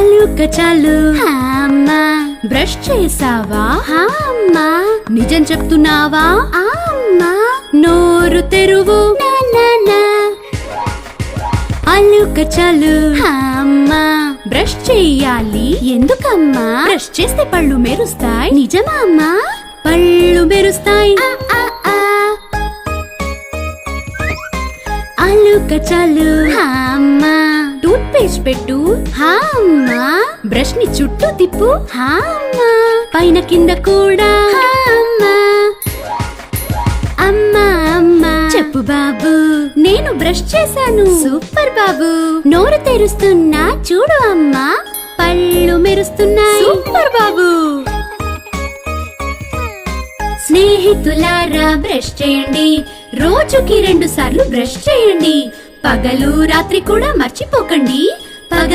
అలుక చాలు అమ్మా. బ్రష్ చేసావా అమ్మా? నిజం చెప్తున్నావా అమ్మా? నోరు తెరువు అలుక చాలు అమ్మా. బ్రష్ చెయ్యాలి ఎందుకమ్మా? బ్రష్ చేస్తే పళ్ళు మెరుస్తాయి నిజమా అమ్మా? పళ్ళు మెరుస్తాయి అలుక చాలు అమ్మా. టూత్ పేస్ట్ పెట్టు అమ్మా. బ్రష్ ని చుట్టూ తిప్పు అమ్మా. పైన కింద కూడా అమ్మా. అమ్మా అమ్మా చెప్పు బాబు, నేను బ్రష్ చేశాను. సూపర్ బాబు. నోరు తెరుస్తున్నా చూడు అమ్మా. పళ్ళు మెరుస్తున్నాయి. సూపర్ బాబు. స్నేహితులారా బ్రష్ చేయండి. రోజుకి 2 సార్లు బ్రష్ చేయండి. పగలు రాత్రి కూడా మర్చిపోకండి. పగలు